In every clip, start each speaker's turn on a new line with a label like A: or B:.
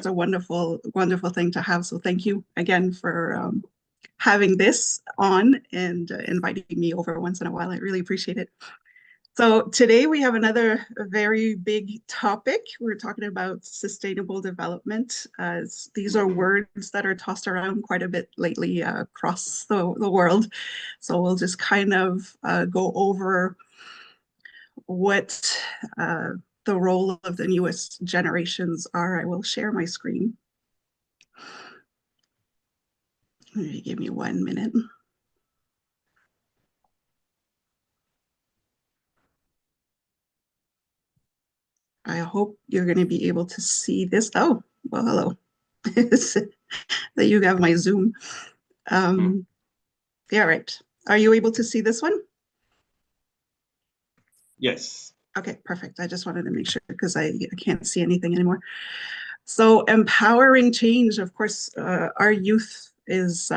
A: a wonderful, wonderful thing to have. So thank you again for having this on and inviting me over once in a while. I really appreciate it. So today we have another very big topic. We're talking about sustainable development. These are words that are tossed around quite a bit lately across the world. So we'll just kind of go over what the role of the newest generations are. I will share my screen. Give me 1 minute. I hope you're going to be able to see this. Oh, well, hello. That you have my Zoom. Yeah, right. Are you able to see this one?
B: Yes.
A: Okay, perfect. I just wanted to make sure because I can't see anything anymore. So empowering change, of course, our youth is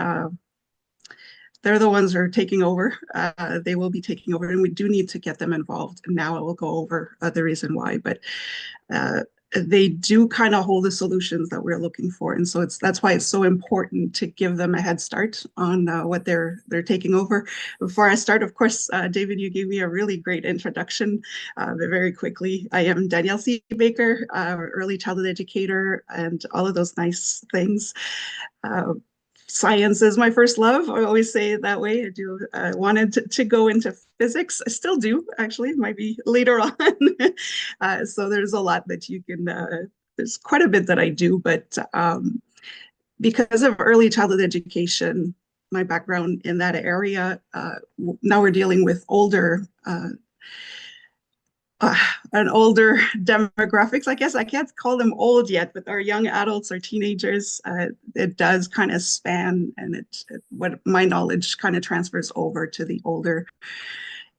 A: they're the ones who are taking over. They will be taking over, and we do need to get them involved. Now I will go over the reason why, but they do kind of hold the solutions that we're looking for, and so that's why it's so important to give them a head start on what they're taking over. Before I start, of course, David, you gave me a really great introduction. Very quickly, I am Danielle C. Baker, early childhood educator, and all of those nice things. Science is my first love. I always say it that way. I wanted to go into physics. I still do, actually. It might be later on. So there's a lot that you can, there's quite a bit that I do, but because of early childhood education, my background in that area, now we're dealing with older an older demographics. I guess I can't call them old yet, but our young adults or teenagers, it does kind of span, and what my knowledge kind of transfers over to the older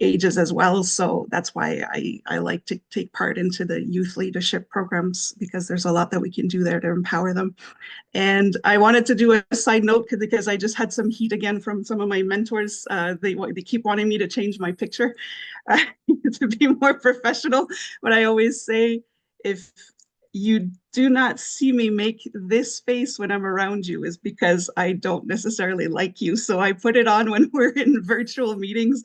A: ages as well. So that's why I like to take part into the youth leadership programs, because there's a lot that we can do there to empower them. And I wanted to do a side note because I just had some heat again from some of my mentors. They keep wanting me to change my picture to be more professional. But I always say, if you do not see me make this face when I'm around you, is because I don't necessarily like you. So I put it on when we're in virtual meetings.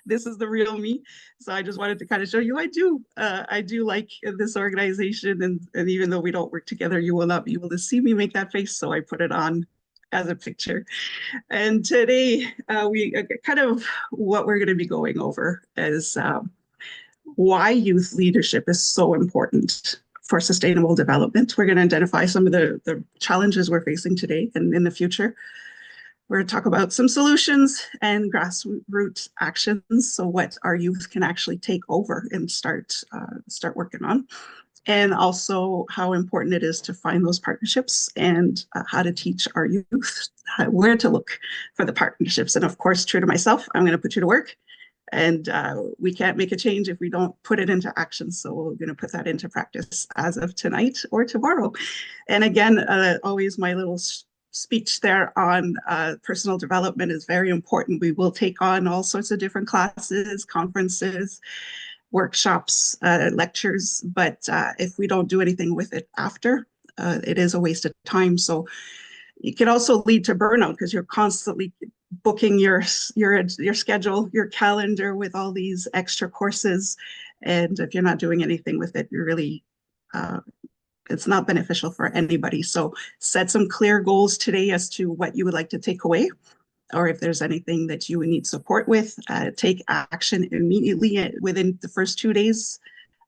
A: This is the real me. So I just wanted to kind of show you I do like this organization, and even though we don't work together, you will not be able to see me make that face. So I put it on as a picture. And today we kind of what we're going to be going over is why youth leadership is so important for sustainable development. We're going to identify some of the challenges we're facing today and in the future. We're going to talk about some solutions and grassroots actions, so what our youth can actually take over and start working on, and also how important it is to find those partnerships, and how to teach our youth where to look for the partnerships. And of course, true to myself, I'm going to put you to work. And we can't make a change if we don't put it into action. So we're going to put that into practice as of tonight or tomorrow. And again, always my little speech there on personal development is very important. We will take on all sorts of different classes, conferences, workshops, lectures, but if we don't do anything with it after, it is a waste of time. So it can also lead to burnout because you're constantly booking your schedule, your calendar with all these extra courses, and if you're not doing anything with it, you're really it's not beneficial for anybody. So set some clear goals today as to what you would like to take away, or if there's anything that you would need support with, take action immediately within the first 2 days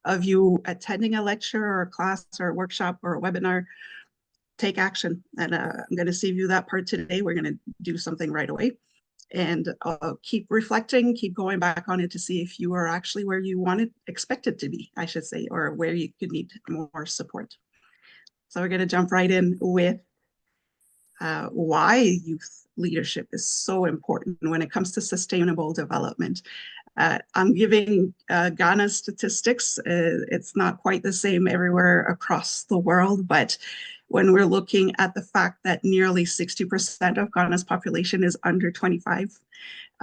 A: of you attending a lecture or a class or a workshop or a webinar. Take action. And I'm going to save you that part today. We're going to do something right away, and keep reflecting, keep going back on it to see if you are actually where you wanted, expected to be, I should say, or where you could need more support. So we're going to jump right in with why youth leadership is so important when it comes to sustainable development. I'm giving Ghana's statistics. It's not quite the same everywhere across the world, but when we're looking at the fact that nearly 60% of Ghana's population is under 25,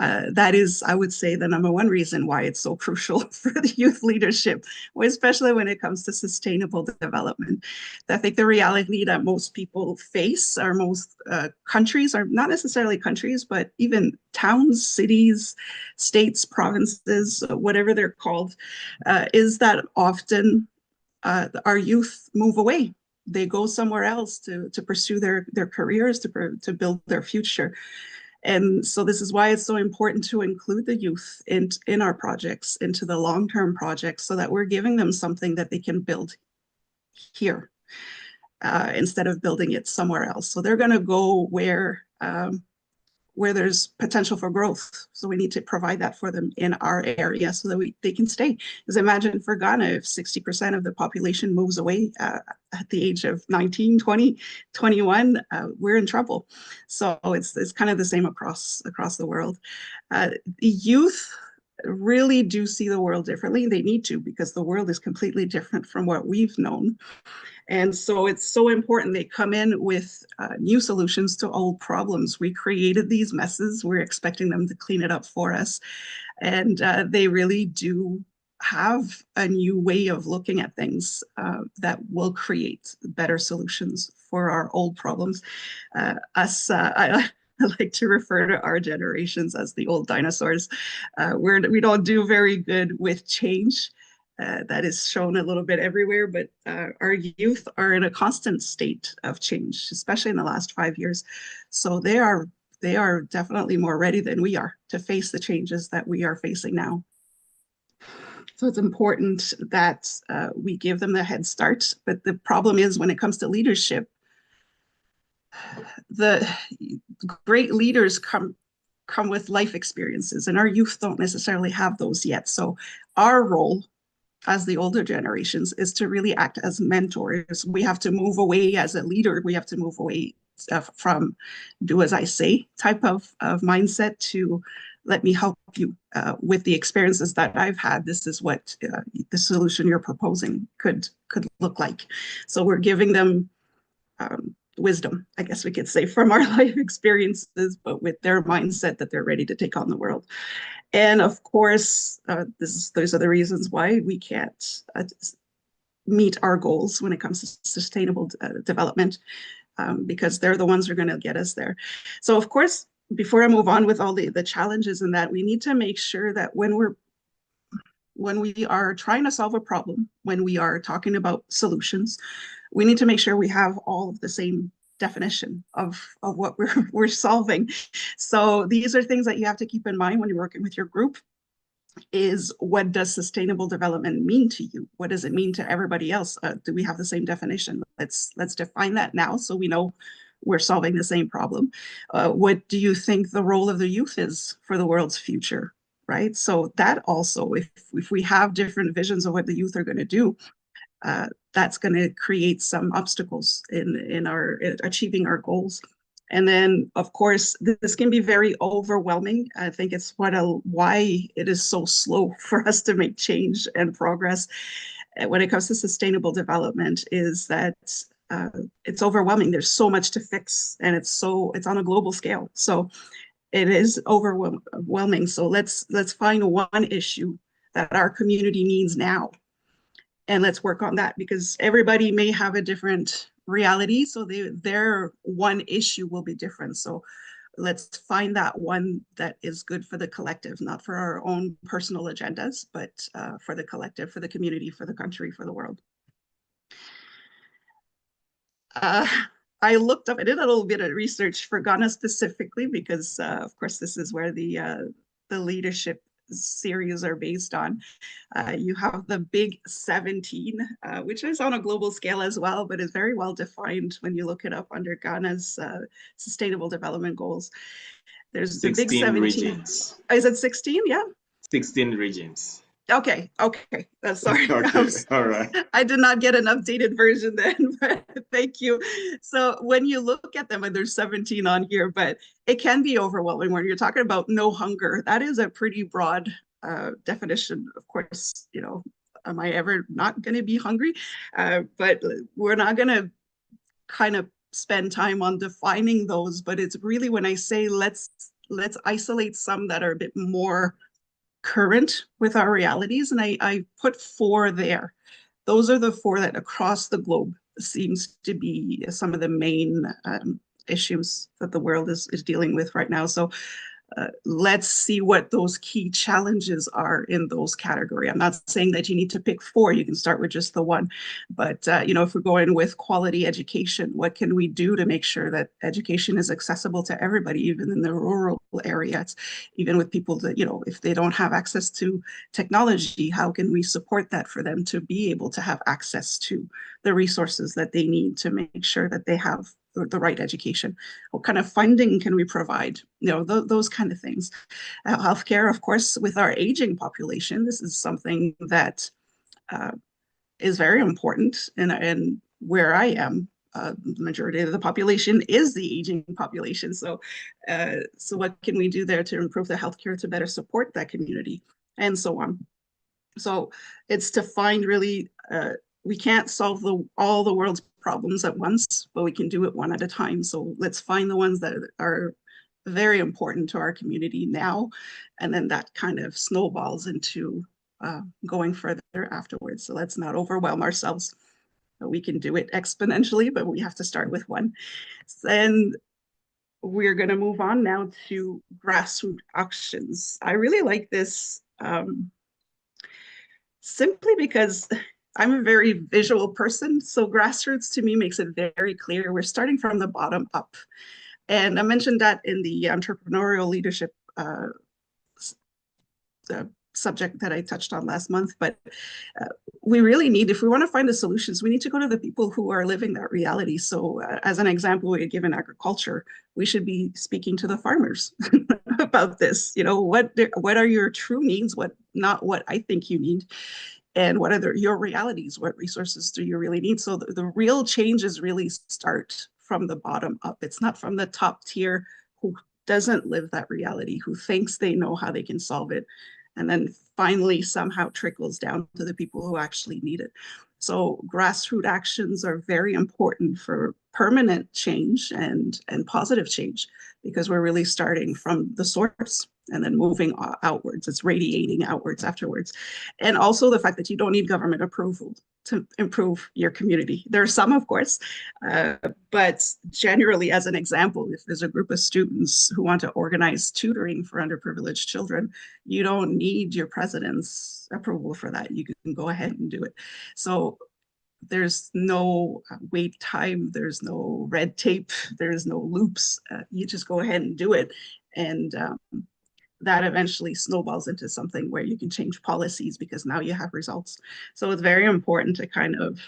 A: That is, I would say, the number one reason why it's so crucial for the youth leadership, especially when it comes to sustainable development. I think the reality that most people face, or most countries, are not necessarily countries, but even towns, cities, states, provinces, whatever they're called, is that often our youth move away. They go somewhere else to pursue their careers, to build their future. And so this is why it's so important to include the youth in our projects, into the long-term projects, so that we're giving them something that they can build here instead of building it somewhere else. So they're going to go where there's potential for growth. So we need to provide that for them in our area so that they can stay. Because imagine for Ghana, if 60% of the population moves away at the age of 19, 20, 21, we're in trouble. So it's kind of the same across the world. The youth really do see the world differently. They need to, because the world is completely different from what we've known. And so it's so important they come in with new solutions to old problems. We created these messes. We're expecting them to clean it up for us. And they really do have a new way of looking at things that will create better solutions for our old problems. I like to refer to our generations as the old dinosaurs. We don't do very good with change. That is shown a little bit everywhere, but our youth are in a constant state of change, especially in the last 5 years. So they are definitely more ready than we are to face the changes that we are facing now. So it's important that we give them the head start. But the problem is, when it comes to leadership, the great leaders come with life experiences, and our youth don't necessarily have those yet. So our role as the older generations is to really act as mentors. We have to move away as a leader. We have to move away from do as I say type of mindset to let me help you with the experiences that I've had. This is what the solution you're proposing could look like. So we're giving them wisdom, I guess we could say, from our life experiences, but with their mindset that they're ready to take on the world. And of course, those are the reasons why we can't meet our goals when it comes to sustainable development, because they're the ones who are going to get us there. So of course, before I move on with all the challenges in that, we need to make sure that when we are trying to solve a problem, when we are talking about solutions, we need to make sure we have all of the same definition of what we're solving. So these are things that you have to keep in mind when you're working with your group. Is what does sustainable development mean to you? What does it mean to everybody else? Do we have the same definition? Let's define that now, so we know we're solving the same problem. What do you think the role of the youth is for the world's future? Right. So that also, if we have different visions of what the youth are going to do, that's going to create some obstacles in achieving our goals. And then, of course, this can be very overwhelming. I think it's why it is so slow for us to make change and progress when it comes to sustainable development, is that it's overwhelming. There's so much to fix, and it's on a global scale. So it is overwhelming. So let's find one issue that our community needs now, and let's work on that, because everybody may have a different reality. So their one issue will be different. So let's find that one that is good for the collective, not for our own personal agendas, but for the collective, for the community, for the country, for the world. I looked up, I did a little bit of research for Ghana specifically, because of course this is where the leadership series are based on. You have the Big 17, which is on a global scale as well, but is very well defined when you look it up under Ghana's Sustainable Development Goals. There's the Big 17
B: regions.
A: Is it 16? Yeah.
B: 16 regions.
A: Okay. Sorry.
B: Okay. All right.
A: I did not get an updated version then, but thank you. So when you look at them, and there's 17 on here, but it can be overwhelming when you're talking about no hunger. That is a pretty broad definition. Of course, am I ever not going to be hungry? But we're not going to kind of spend time on defining those. But it's really when I say let's let's isolate some that are a bit more current with our realities. And I put four there. Those are the four that across the globe seems to be some of the main issues that the world is dealing with right now. So let's see what those key challenges are in those categories. I'm not saying that you need to pick four. You can start with just the one. But, if we're going with quality education, what can we do to make sure that education is accessible to everybody, even in the rural areas, even with people that, if they don't have access to technology, how can we support that for them to be able to have access to the resources that they need to make sure that they have the right education? What kind of funding can we provide? Those kind of things. Healthcare, of course, with our aging population, this is something that uh, is very important. And where I am, the majority of the population is the aging population. So what can we do there to improve the healthcare to better support that community, and so on? So it's to find really, we can't solve all the world's problems at once, but we can do it one at a time. So let's find the ones that are very important to our community now, and then that kind of snowballs into going further afterwards. So let's not overwhelm ourselves. We can do it exponentially, but we have to start with one. And we're going to move on now to grassroots actions. I really like this. Simply because I'm a very visual person. So grassroots to me makes it very clear. We're starting from the bottom up. And I mentioned that in the entrepreneurial leadership subject that I touched on last month. But we really need, if we want to find the solutions, we need to go to the people who are living that reality. So as an example, we given agriculture, we should be speaking to the farmers about this. What are your true needs? Not what I think you need. And what are your realities? What resources do you really need? So the real changes really start from the bottom up. It's not from the top tier who doesn't live that reality, who thinks they know how they can solve it, and then finally somehow trickles down to the people who actually need it. So grassroots actions are very important for permanent change and positive change, because we're really starting from the source and then moving outwards. It's radiating outwards afterwards. And also the fact that you don't need government approval to improve your community. There are some, of course, but generally, as an example, if there's a group of students who want to organize tutoring for underprivileged children, you don't need your president's approval for that. You can go ahead and do it. So there's no wait time, there's no red tape, there's no loops. You just go ahead and do it. And that eventually snowballs into something where you can change policies because now you have results. So it's very important to kind of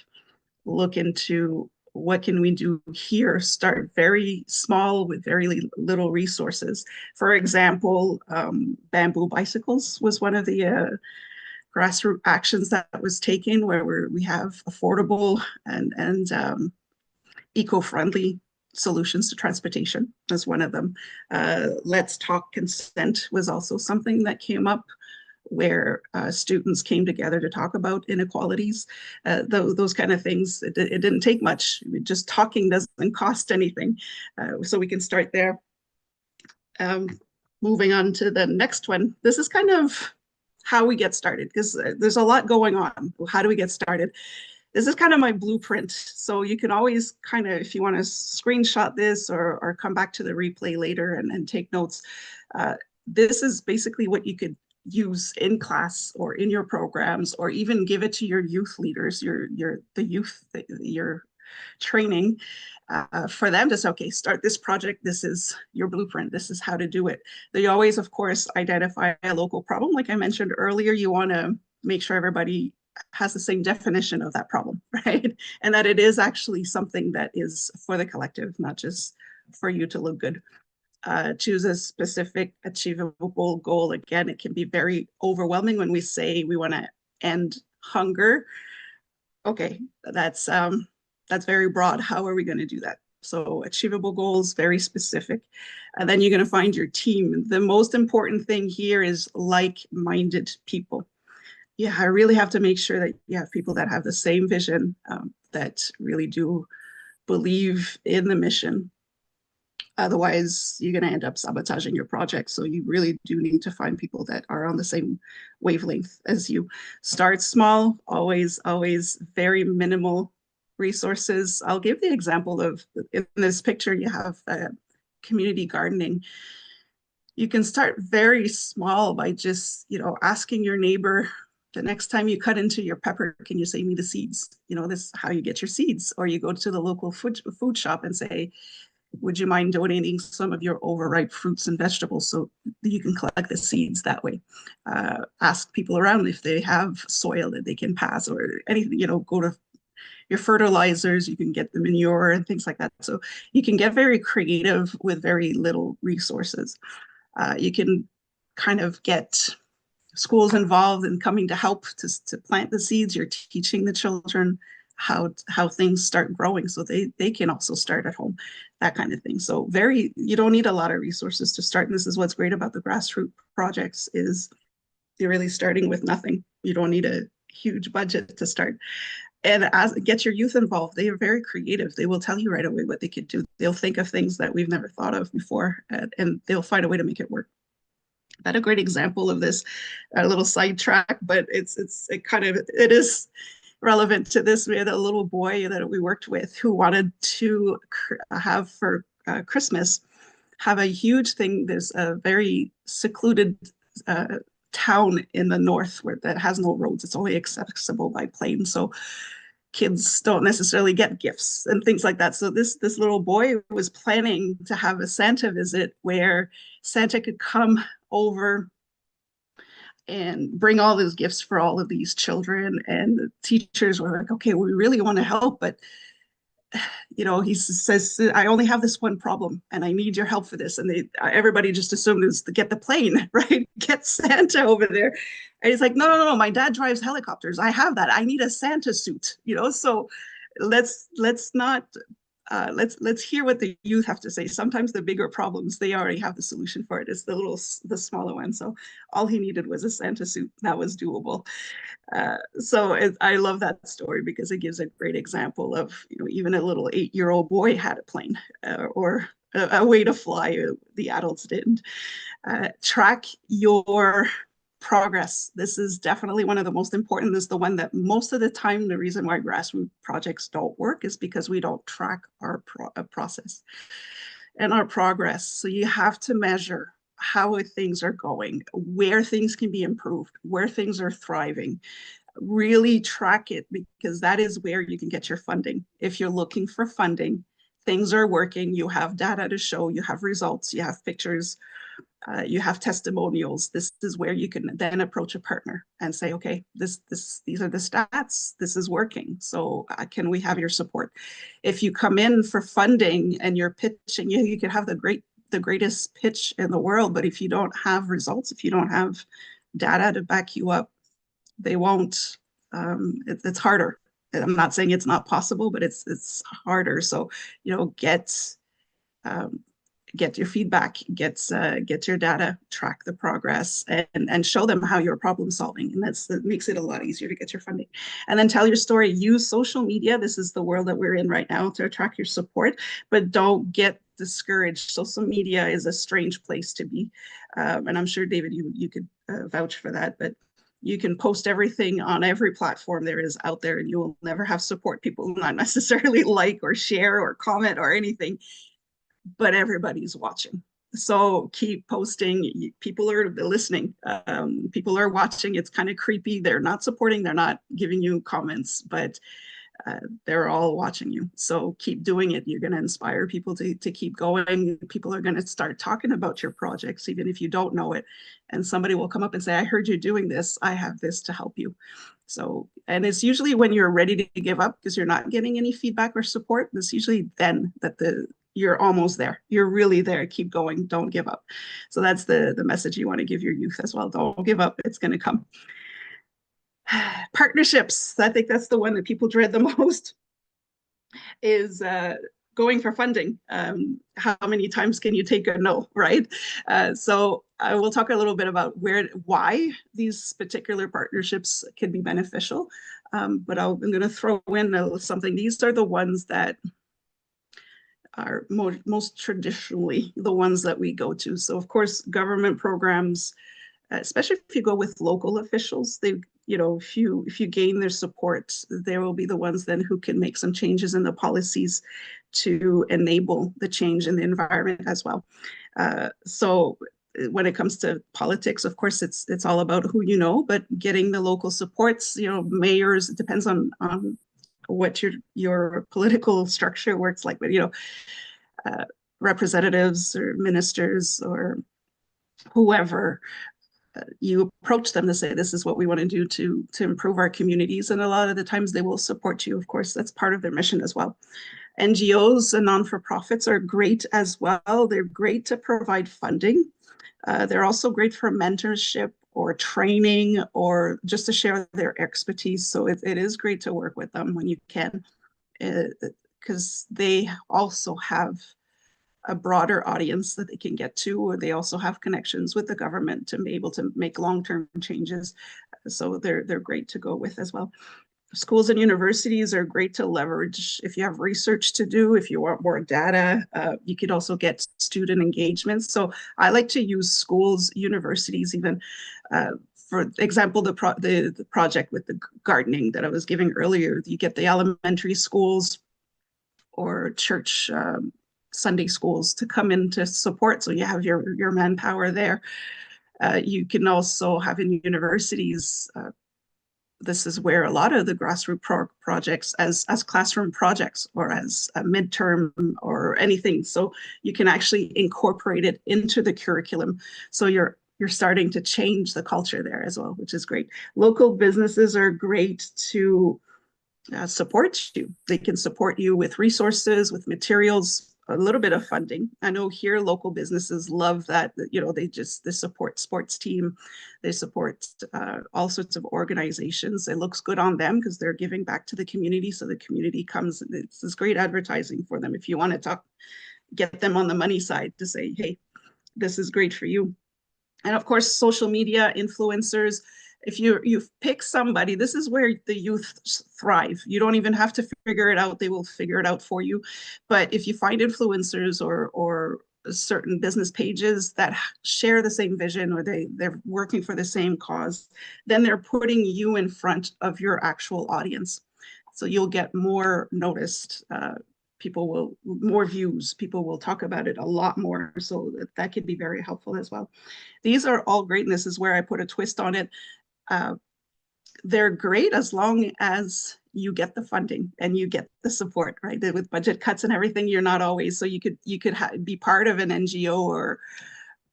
A: look into what can we do here, start very small with very little resources. For example, bamboo bicycles was one of the grassroots actions that was taken, where we have affordable and eco-friendly solutions to transportation as one of them. Let's Talk Consent was also something that came up, where students came together to talk about inequalities. Those kind of things, it didn't take much. Just talking doesn't cost anything. So we can start there. Moving on to the next one. This is kind of how we get started, because there's a lot going on. How do we get started? This is kind of my blueprint. So you can always kind of, if you want to screenshot this or come back to the replay later and take notes, this is basically what you could use in class or in your programs, or even give it to your youth leaders, the youth that you're training, for them to say, okay, start this project. This is your blueprint. This is how to do it. They always, of course, identify a local problem. Like I mentioned earlier, you want to make sure everybody has the same definition of that problem, right? And that it is actually something that is for the collective, not just for you to look good. Choose a specific achievable goal. Again, it can be very overwhelming when we say we want to end hunger. Okay, that's very broad. How are we going to do that? So achievable goals, very specific. And then you're going to find your team. The most important thing here is like-minded people. Yeah, I really have to make sure that you have people that have the same vision, that really do believe in the mission. Otherwise, you're going to end up sabotaging your project. So you really do need to find people that are on the same wavelength as you. Start small, always very minimal resources. I'll give the example of, in this picture, you have community gardening. You can start very small by just, asking your neighbor, the next time you cut into your pepper, can you save me the seeds? This is how you get your seeds. Or you go to the local food shop and say, would you mind donating some of your overripe fruits and vegetables so you can collect the seeds that way? Ask people around if they have soil that they can pass or anything, go to your fertilizers, you can get the manure and things like that. So you can get very creative with very little resources. You can kind of get schools involved in coming to help to plant the seeds. You're teaching the children how things start growing so they can also start at home, that kind of thing. So you don't need a lot of resources to start. And this is what's great about the grassroots projects is you're really starting with nothing. You don't need a huge budget to start. And get your youth involved. They are very creative. They will tell you right away what they could do. They'll think of things that we've never thought of before, and they'll find a way to make it work. That a great example of this, a little sidetrack, but it is relevant to this. We had a little boy that we worked with who wanted to have for Christmas, have a huge thing. There's a very secluded town in the north that has no roads. It's only accessible by plane. So kids don't necessarily get gifts and things like that. So this little boy was planning to have a Santa visit where Santa could come over and bring all those gifts for all of these children. And the teachers were like, okay, we really want to help, but he says, I only have this one problem and I need your help for this. And everybody just assumed it was to get the plane, right? Get Santa over there. And he's like, no, my dad drives helicopters. I have that. I need a Santa suit, so let's not let's hear what the youth have to say. Sometimes the bigger problems, they already have the solution for it. It's the smaller one. So all he needed was a Santa suit. That was doable. I love that story because it gives a great example of, even a little 8-year-old boy had a plane or a way to fly. The adults didn't. Track your progress. This is definitely one of the most important. This is the one that most of the time, the reason why grassroots projects don't work is because we don't track our process and our progress. So you have to measure how things are going, where things can be improved, where things are thriving. Really track it because that is where you can get your funding. If you're looking for funding, things are working, you have data to show, you have results, you have pictures, you have testimonials. This is where you can then approach a partner and say, okay, these are the stats, this is working. So can we have your support? If you come in for funding and you're pitching, you can have the greatest pitch in the world, but if you don't have results, if you don't have data to back you up, they won't. It's harder. I'm not saying it's not possible, but it's harder. So get your feedback, get your data, track the progress, and show them how you're problem solving. And that makes it a lot easier to get your funding. And then tell your story. Use social media. This is the world that we're in right now to attract your support, but don't get discouraged. Social media is a strange place to be. And I'm sure, David, you could vouch for that, but you can post everything on every platform there is out there and you will never have support. People will not necessarily like or share or comment or anything, but everybody's watching. So keep posting. People are listening. People are watching. It's kind of creepy. They're not supporting. They're not giving you comments, but they're all watching you. So keep doing it. You're going to inspire people to keep going. People are going to start talking about your projects, even if you don't know it. And somebody will come up and say, I heard you're doing this. I have this to help you. So, and it's usually when you're ready to give up because you're not getting any feedback or support. It's usually then that you're almost there. You're really there. Keep going. Don't give up. So that's the message you want to give your youth as well. Don't give up. It's going to come. Partnerships. I think that's the one that people dread the most is going for funding. How many times can you take a no, right? So I will talk a little bit about why these particular partnerships can be beneficial. But I'm going to throw in something. These are the ones that are most traditionally the ones that we go to. So of course, government programs, especially if you go with local officials, they, if you gain their support, they will be the ones then who can make some changes in the policies to enable the change in the environment as well. So when it comes to politics, of course, it's all about who you know, but getting the local supports, mayors, it depends on what your political structure works like, but uh, representatives or ministers or whoever, you approach them to say, this is what we want to do to improve our communities. And a lot of the times they will support you. Of course, that's part of their mission as well. NGOs and non-for-profits are great as well. They're great to provide funding. They're also great for mentorship or training or just to share their expertise. So it is great to work with them when you can, because they also have a broader audience that they can get to, or they also have connections with the government to be able to make long-term changes. So they're great to go with as well. Schools and universities are great to leverage if you have research to do, if you want more data. You could also get student engagement. So I like to use schools, universities even. For example, the project with the gardening that I was giving earlier, you get the elementary schools or church Sunday schools to come in to support. So you have your manpower there. You can also have in universities, this is where a lot of the grassroots projects as classroom projects or as a midterm or anything. So you can actually incorporate it into the curriculum. So you're starting to change the culture there as well, which is great. Local businesses are great to support you. They can support you with resources, with materials, a little bit of funding. I know here local businesses love that, they support sports team, they support all sorts of organizations. It looks good on them because they're giving back to the community. So the community comes, and it's great advertising for them. If you want to get them on the money side to say, hey, this is great for you. And of course, social media influencers. If you pick somebody, this is where the youth thrive. You don't even have to figure it out; they will figure it out for you. But if you find influencers or certain business pages that share the same vision, or they're working for the same cause, then they're putting you in front of your actual audience. So you'll get more noticed. People will more views. People will talk about it a lot more. So that could be very helpful as well. These are all great, and this is where I put a twist on it. Uh, they're great as long as you get the funding and you get the support, right? With budget cuts and everything, you're not always. So you could be part of an NGO or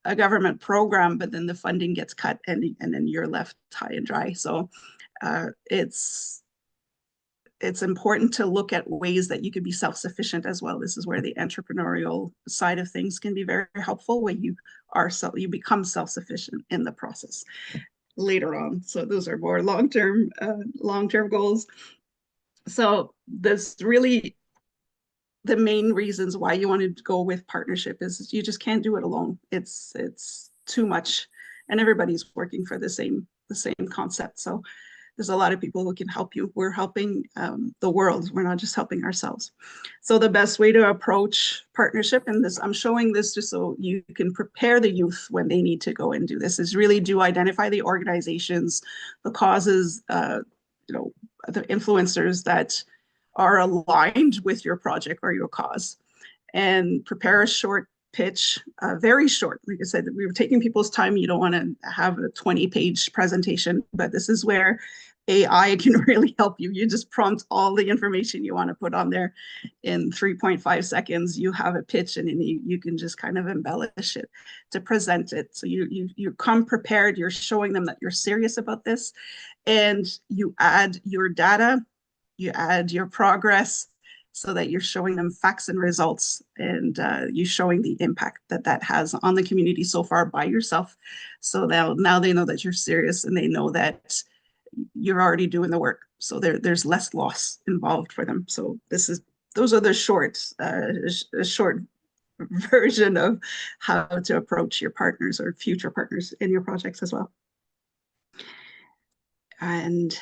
A: a government program, but then the funding gets cut and then you're left high and dry. So it's important to look at ways that you could be self-sufficient as well. This is where the entrepreneurial side of things can be very helpful when you become self-sufficient in the process later on. So those are more long-term goals. So that's really the main reasons why you want to go with partnership is you just can't do it alone. It's too much, and everybody's working for the same concept. So there's a lot of people who can help you. We're helping the world. We're not just helping ourselves. So the best way to approach partnership, and this, I'm showing this just so you can prepare the youth when they need to go and do this, is really do identify the organizations, the causes, the influencers that are aligned with your project or your cause, and prepare a short pitch, very short. Like I said, we were taking people's time. You don't want to have a 20-page presentation, but this is where AI can really help you. You just prompt all the information you want to put on there. In 3.5 seconds, you have a pitch, and then you can just kind of embellish it to present it. So you come prepared. You're showing them that you're serious about this, and you add your data, you add your progress, so that you're showing them facts and results, and you showing the impact that has on the community so far by yourself. So now they know that you're serious, and they know that you're already doing the work. So there's less loss involved for them. So those are the short version of how to approach your partners or future partners in your projects as well. And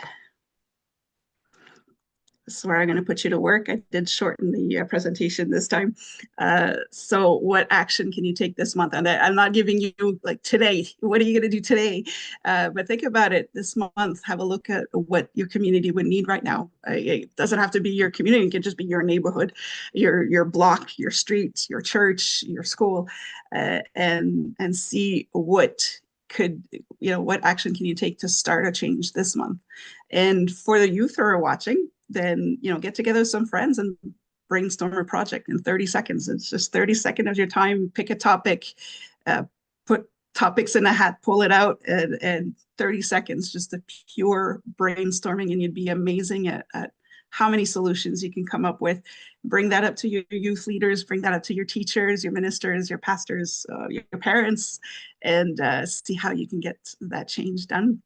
A: swear I'm going to put you to work. I did shorten the presentation this time. So what action can you take this month? And I'm not giving you like today, what are you going to do today? But think about it this month. Have a look at what your community would need right now. It doesn't have to be your community. It can just be your neighborhood, your block, your street, your church, your school, and see what could, what action can you take to start a change this month? And for the youth who are watching, then, get together with some friends and brainstorm a project in 30 seconds. It's just 30 seconds of your time, pick a topic, put topics in a hat, pull it out, and 30 seconds, just a pure brainstorming. And you'd be amazing at how many solutions you can come up with. Bring that up to your youth leaders, bring that up to your teachers, your ministers, your pastors, your parents, and see how you can get that change done.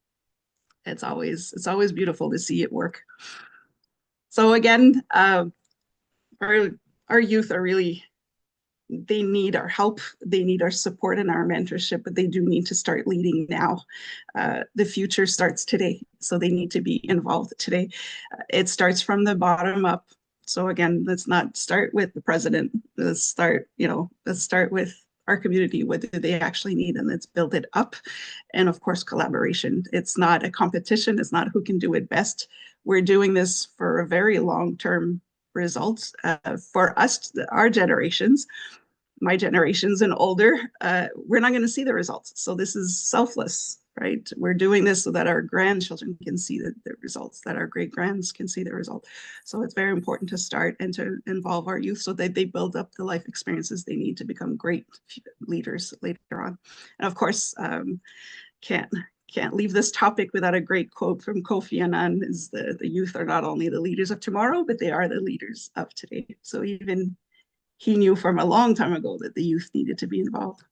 A: It's always beautiful to see it work. So again, our our youth are really, they need our help, they need our support and our mentorship, but they do need to start leading now. The future starts today, so they need to be involved today. It starts from the bottom up. So again, let's not start with the president. Let's start with our community. What do they actually need? And let's build it up. And of course, collaboration. It's not a competition. It's not who can do it best. We're doing this for a very long-term results for us, our generations, my generations and older. We're not going to see the results. So this is selfless, right? We're doing this so that our grandchildren can see the results, that our great grands can see the result. So it's very important to start and to involve our youth so that they build up the life experiences they need to become great leaders later on. And of course, can't leave this topic without a great quote from Kofi Annan: is the youth are not only the leaders of tomorrow, but they are the leaders of today. So even he knew from a long time ago that the youth needed to be involved.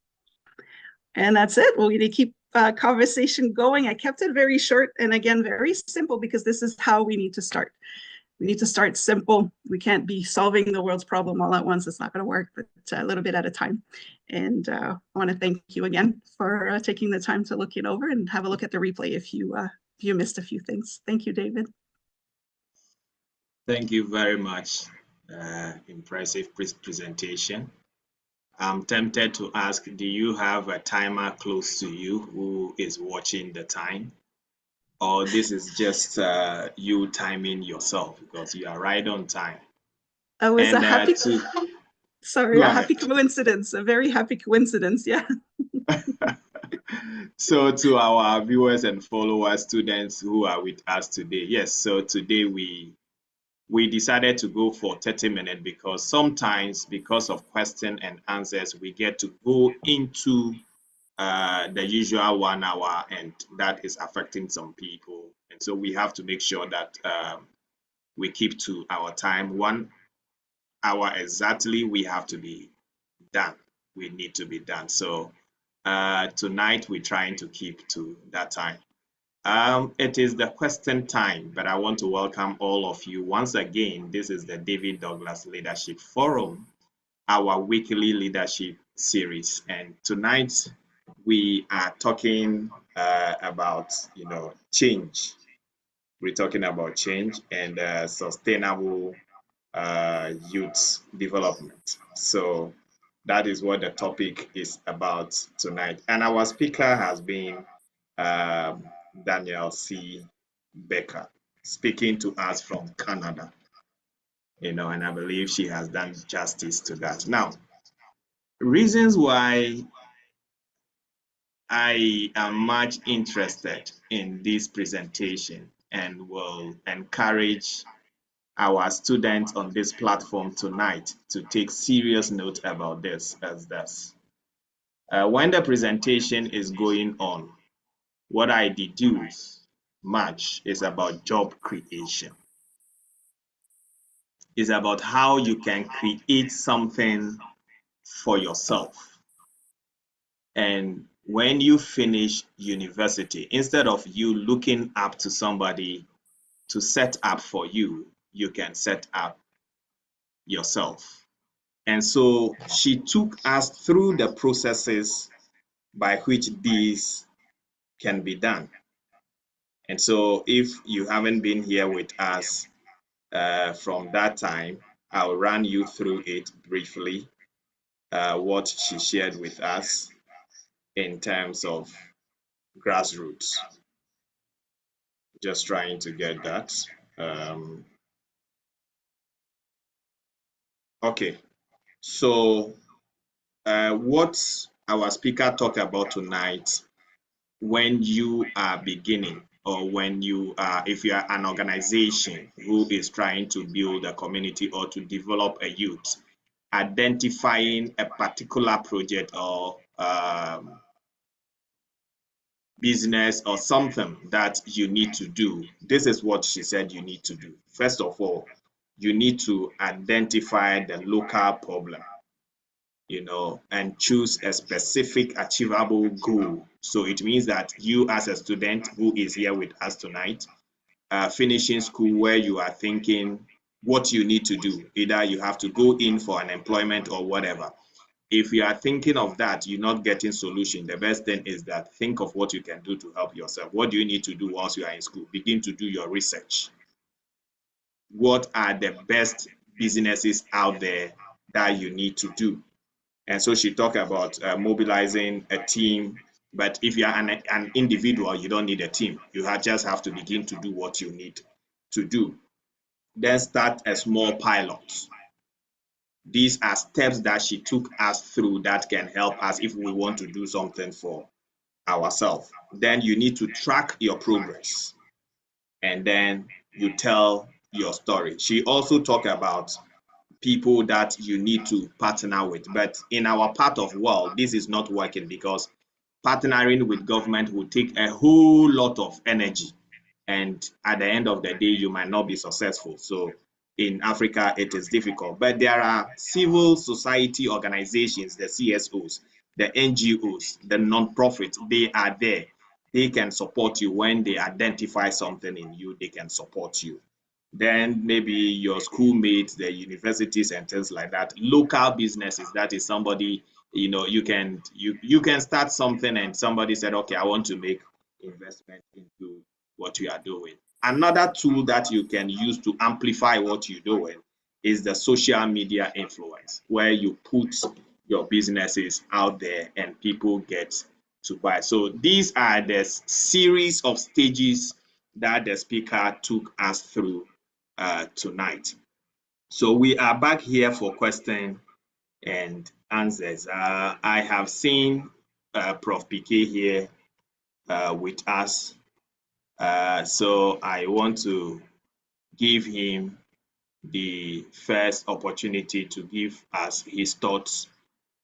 A: And that's it. We're going to keep conversation going. I kept it very short and again, very simple, because this is how we need to start. We need to start simple. We can't be solving the world's problem all at once. It's not going to work, but a little bit at a time. And I want to thank you again for taking the time to look it over and have a look at the replay if you missed a few things. Thank you, David.
B: Thank you very much. Impressive presentation. I'm tempted to ask, do you have a timer close to you who is watching the time? Or this is just you timing yourself, because you are right on time?
A: It was
B: And
A: a happy,
B: go
A: a
B: ahead.
A: happy coincidence, a very happy coincidence. Yeah.
B: So to our viewers and followers, students who are with us today, yes, so today we decided to go for 30 minutes because sometimes, because of question and answers, we get to go into the usual 1 hour, and that is affecting some people. And so we have to make sure that we keep to our time. 1 hour exactly, we have to be done. We need to be done. So tonight we're trying to keep to that time. It is the question time, but I want to welcome all of you once again. This is the David Ddouglas Leadership Forum, our weekly leadership series. And tonight we are talking about, change. We're talking about change and sustainable youth development. So that is what the topic is about tonight. And our speaker has been Daniel C. Becker, speaking to us from Canada. And I believe she has done justice to that. Now, reasons why I am much interested in this presentation and will encourage our students on this platform tonight to take serious note about this as this. When the presentation is going on, what I deduce much is about job creation. It's about how you can create something for yourself. And when you finish university, instead of you looking up to somebody to set up for you, you can set up yourself. And so she took us through the processes by which these can be done. And so if you haven't been here with us, From that time, I'll run you through it briefly, what she shared with us in terms of grassroots. Just trying to get that. Okay, so what our speaker talked about tonight, when you are beginning, or when you are, if you are an organization who is trying to build a community or to develop a youth, identifying a particular project or business or something that you need to do. This is what she said you need to do. First of all, you need to identify the local problem, and choose a specific achievable goal. So it means that you, as a student who is here with us tonight, finishing school, where you are thinking what you need to do. Either you have to go in for an employment or whatever. If you are thinking of that, you're not getting solution, the best thing is that think of what you can do to help yourself. What do you need to do whilst you are in school? Begin to do your research. What are the best businesses out there that you need to do? And so she talked about mobilizing a team. But if you are an individual, you don't need a team. You just have to begin to do what you need to do. Then start a small pilot. These are steps that she took us through that can help us if we want to do something for ourselves. Then you need to track your progress, and then you tell your story. She also talked about people that you need to partner with. But in our part of world, this is not working because partnering with government will take a whole lot of energy. And at the end of the day, you might not be successful. So in Africa, it is difficult. But there are civil society organizations, the CSOs, the NGOs, the non-profits, they are there. They can support you when they identify something in you, they can support you. Then maybe your schoolmates, the universities and things like that. Local businesses, that is somebody, you can start something and somebody said, okay, I want to make investment into what you are doing. Another tool that you can use to amplify what you're doing is the social media influence, where you put your businesses out there and people get to buy. So these are the series of stages that the speaker took us through tonight. So we are back here for question and answers. I have seen Prof. PK here with us. So I want to give him the first opportunity to give us his thoughts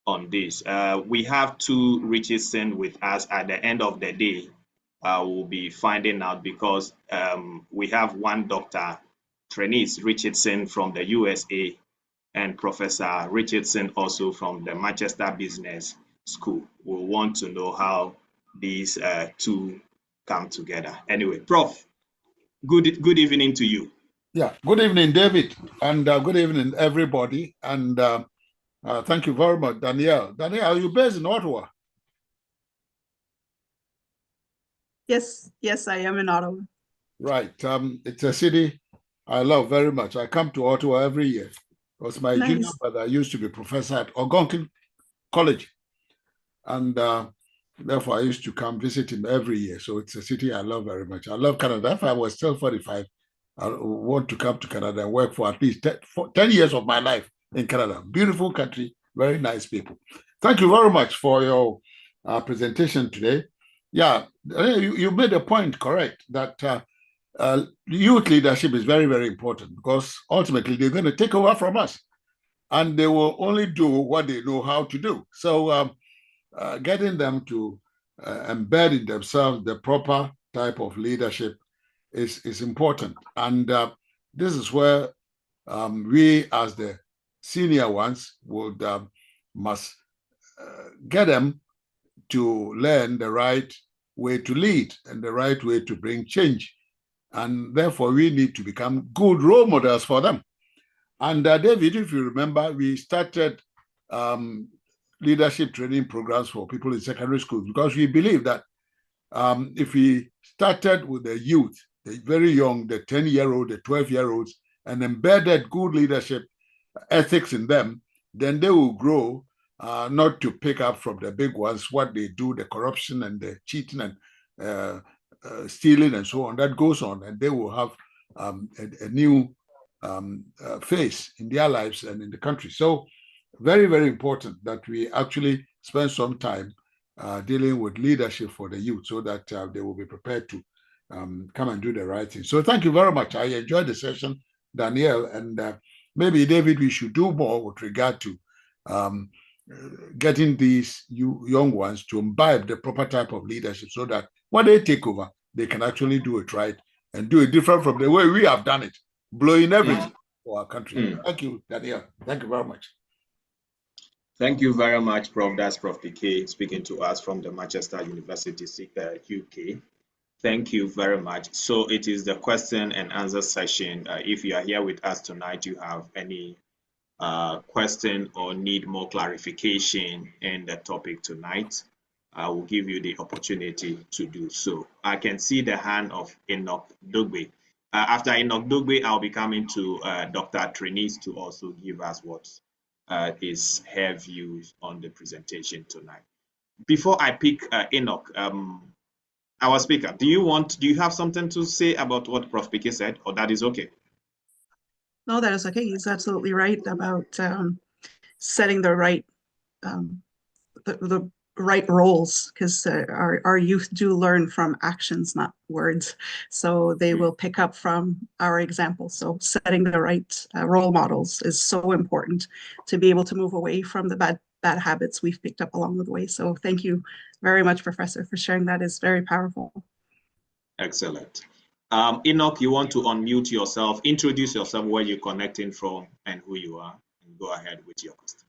B: on this. We have two Richardson with us. At the end of the day, we'll be finding out, because we have one Dr. Trenice Richardson from the USA and Professor Richardson also from the Manchester Business School. We want to know how these two come together. Anyway, Prof, good evening to you.
C: Yeah, good evening, David, and good evening, everybody. And thank you very much, Danielle. Danielle, are you based in Ottawa?
A: Yes, I am in Ottawa.
C: Right. It's a city I love very much. I come to Ottawa every year because my junior brother used to be professor at Algonquin College. And therefore, I used to come visit him every year. So it's a city I love very much. I love Canada. If I was still 45, I want to come to Canada and work for at least 10 years of my life in Canada. Beautiful country, very nice people. Thank you very much for your presentation today. Yeah, you made a point correct that youth leadership is very, very important, because ultimately they're going to take over from us and they will only do what they know how to do. So getting them to embed in themselves the proper type of leadership is important. And this is where we, as the senior ones, would must get them to learn the right way to lead and the right way to bring change. And therefore, we need to become good role models for them. And David, if you remember, we started leadership training programs for people in secondary schools, because we believe that if we started with the youth, the very young, the 10-year-old, the 12-year-olds, and embedded good leadership ethics in them, then they will grow, not to pick up from the big ones what they do, the corruption and the cheating and stealing and so on. That goes on, and they will have a new face in their lives and in the country. So very, very important that we actually spend some time dealing with leadership for the youth so that they will be prepared to come and do the right thing. So thank you very much. I enjoyed the session, Danielle, and maybe, David, we should do more with regard to getting these young ones to imbibe the proper type of leadership so that when they take over, they can actually do it right and do it different from the way we have done it, blowing everything for our country. Thank you, Danielle. Thank you very much.
B: Thank you very much, Prof. That's Prof. PK speaking to us from the Manchester University, UK. Thank you very much. So it is the question and answer session. If you are here with us tonight, you have any question or need more clarification in the topic tonight, I will give you the opportunity to do so. I can see the hand of Enoch Ddouglas. After Enoch Ddouglas, I'll be coming to Dr. Trinis to also give us what is her views on the presentation tonight. Before I pick Enoch, our speaker, do you have something to say about what Prof. Pike said, or that is okay?
A: No, that is okay. He's absolutely right about setting the right the right roles, because our youth do learn from actions, not words. So they will pick up from our example. So setting the right role models is so important to be able to move away from the bad habits we've picked up along the way. So thank you very much, Professor, for sharing that. Is very powerful.
B: Excellent. Enoch, you want to unmute yourself, introduce yourself, where you're connecting from and who you are, and go ahead with your question.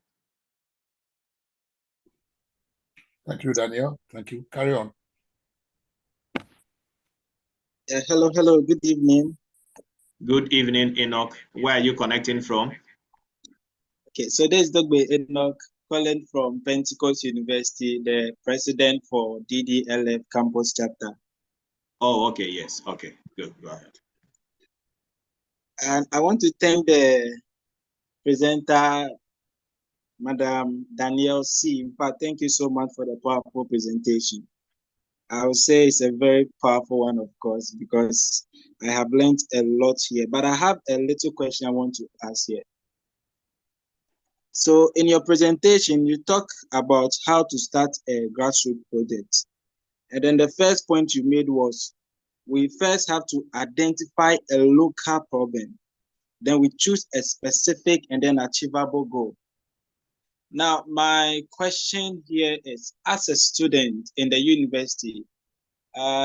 C: Thank you, Daniel. Thank you. Carry on.
D: Yeah, hello. Good evening.
B: Good evening, Enoch. Where are you connecting from?
D: Okay, so this is Ddouglas Enoch calling from Pentecost University, the president for DDLF campus chapter.
B: Oh, okay, yes. Okay, good. Go ahead.
D: And I want to thank the presenter, Madam Danielle C. In fact, thank you so much for the powerful presentation. I would say it's a very powerful one, of course, because I have learned a lot here. But I have a little question I want to ask here. So in your presentation, you talk about how to start a grassroots project. And then the first point you made was, we first have to identify a local problem. Then we choose a specific and then achievable goal. Now, my question here is, as a student in the university,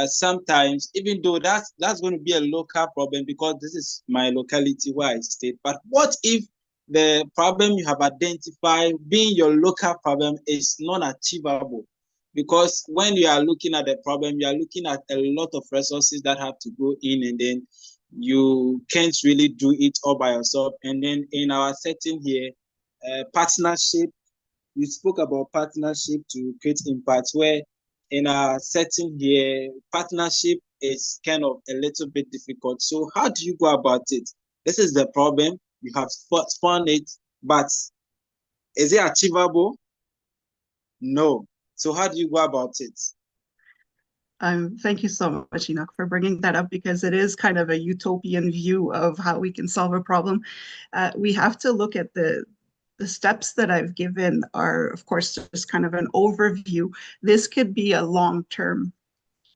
D: sometimes, even though that's going to be a local problem because this is my locality where I stay, but what if the problem you have identified being your local problem is non-achievable? Because when you are looking at the problem, you are looking at a lot of resources that have to go in, and then you can't really do it all by yourself. And then in our setting here, partnership, you spoke about partnership to create impact, where in our setting here, partnership is kind of a little bit difficult. So how do you go about it? This is the problem. You have spun it, but is it achievable? No. So how do you go about it?
A: Thank you so much, Enoch, for bringing that up, because it is kind of a utopian view of how we can solve a problem. We have to look at the steps that I've given are, of course, just kind of an overview. This could be a long-term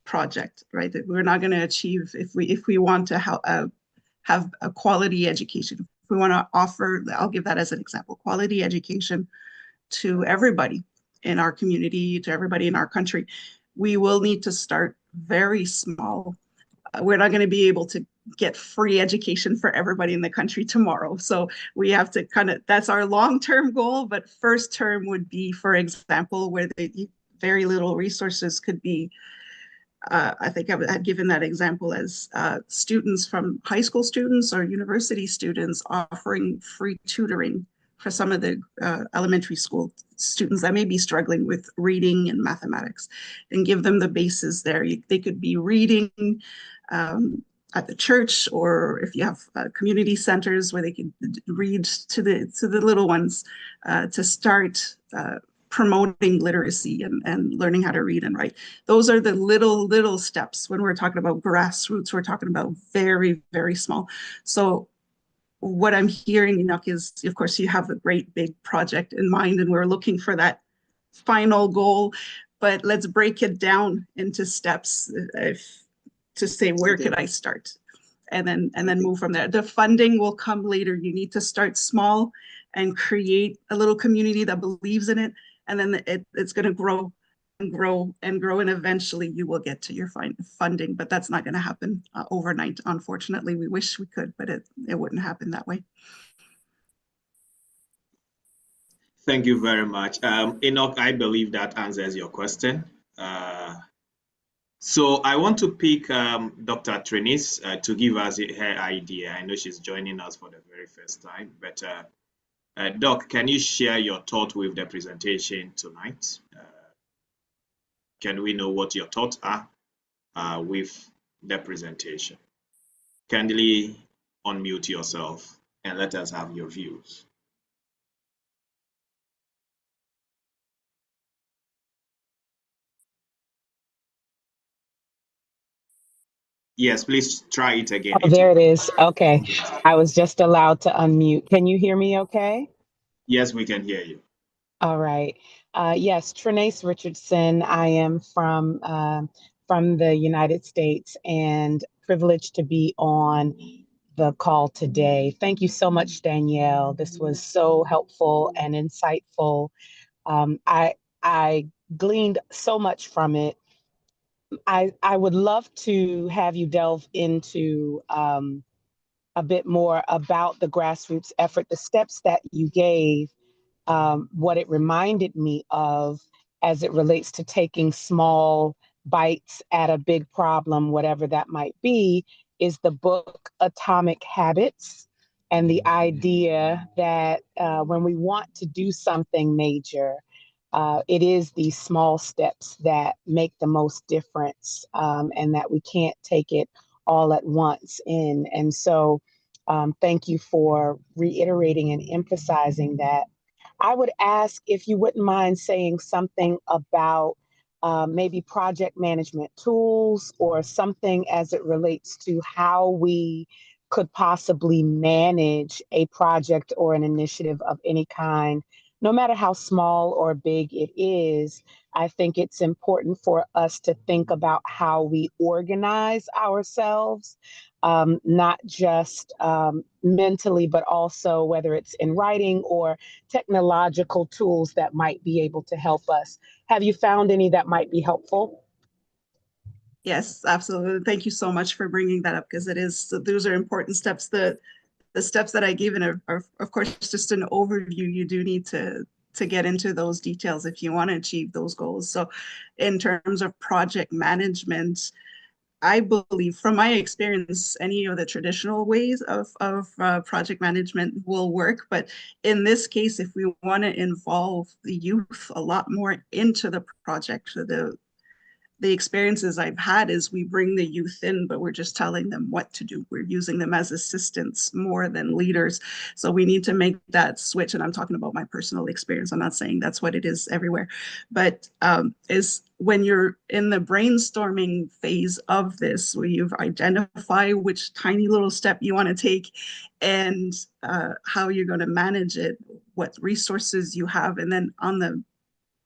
A: project, right? That we're not going to achieve if we want to have a quality education. If we want to offer, I'll give that as an example, quality education to everybody in our community, to everybody in our country, we will need to start very small. We're not going to be able to get free education for everybody in the country tomorrow. So we have to that's our long-term goal, but first term would be, for example, where the very little resources could be, I think I've given that example as students from high school students or university students offering free tutoring for some of the elementary school students that may be struggling with reading and mathematics, and give them the basis there. They could be reading at the church, or if you have community centers where they can read to the little ones, to start promoting literacy and learning how to read and write. Those are the little steps. When we're talking about grassroots, we're talking about very, very small. So what I'm hearing, Enoch, is, of course, you have a great big project in mind, and we're looking for that final goal, but let's break it down into steps, to say, where could I start? And then move from there. The funding will come later. You need to start small and create a little community that believes in it, and then it's going to grow and grow and grow, and eventually you will get to your funding. But that's not going to happen overnight, unfortunately. We wish we could, but it wouldn't happen that way.
B: Thank you very much. Enoch, I believe that answers your question. So I want to pick Dr. Trinice to give us her idea. I know she's joining us for the very first time, but Doc, can you share your thought with the presentation tonight? Can we know what your thoughts are with the presentation? Kindly unmute yourself and let us have your views. Yes, please try it again.
E: Oh, there it is. Okay. I was just allowed to unmute. Can you hear me okay?
B: Yes, we can hear you.
E: All right. Yes, Trinace Richardson. I am from the United States, and privileged to be on the call today. Thank you so much, Danielle. This was so helpful and insightful. I gleaned so much from it. I would love to have you delve into a bit more about the grassroots effort, the steps that you gave. What it reminded me of, as it relates to taking small bites at a big problem, whatever that might be, is the book Atomic Habits, and the idea that when we want to do something major, it is these small steps that make the most difference, and that we can't take it all at once in. And so thank you for reiterating and emphasizing that. I would ask if you wouldn't mind saying something about maybe project management tools, or something as it relates to how we could possibly manage a project or an initiative of any kind, no matter how small or big it is. I think it's important for us to think about how we organize ourselves, not just mentally, but also whether it's in writing or technological tools that might be able to help us. Have you found any that might be helpful?
A: Yes, absolutely. Thank you so much for bringing that up, because those are important steps. The steps that I gave in are of course just an overview. You do need to get into those details if you want to achieve those goals. So in terms of project management, I believe, from my experience, any of the traditional ways of project management will work. But in this case, if we want to involve the youth a lot more into the project, the experiences I've had is we bring the youth in, but we're just telling them what to do. We're using them as assistants more than leaders. So we need to make that switch. And I'm talking about my personal experience. I'm not saying that's what it is everywhere, but is when you're in the brainstorming phase of this, where you've identified which tiny little step you want to take, and how you're going to manage it, what resources you have. And then on the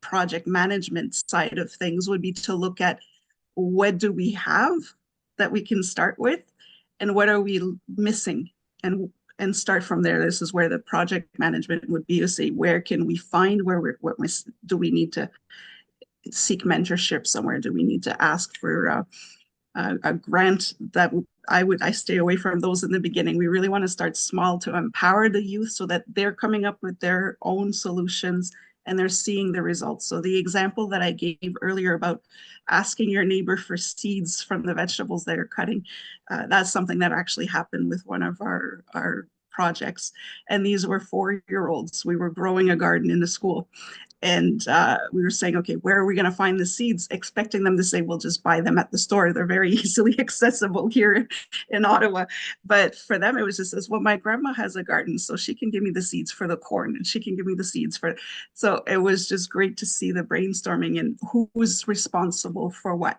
A: project management side of things would be to look at, what do we have that we can start with, and what are we missing, and start from there. This is where the project management would be, to say, where can we find, do we need to seek mentorship somewhere, do we need to ask for a grant? That I stay away from those in the beginning. We really want to start small to empower the youth, so that they're coming up with their own solutions and they're seeing the results. So the example that I gave earlier about asking your neighbor for seeds from the vegetables they're cutting, that's something that actually happened with one of our projects. And these were 4-year-olds. We were growing a garden in the school. And we were saying, okay, where are we going to find the seeds? Expecting them to say, we'll just buy them at the store. They're very easily accessible here in Ottawa. But for them, it was just as, well, my grandma has a garden, so she can give me the seeds for the corn, and she can give me the seeds for. So it was just great to see the brainstorming and who's responsible for what.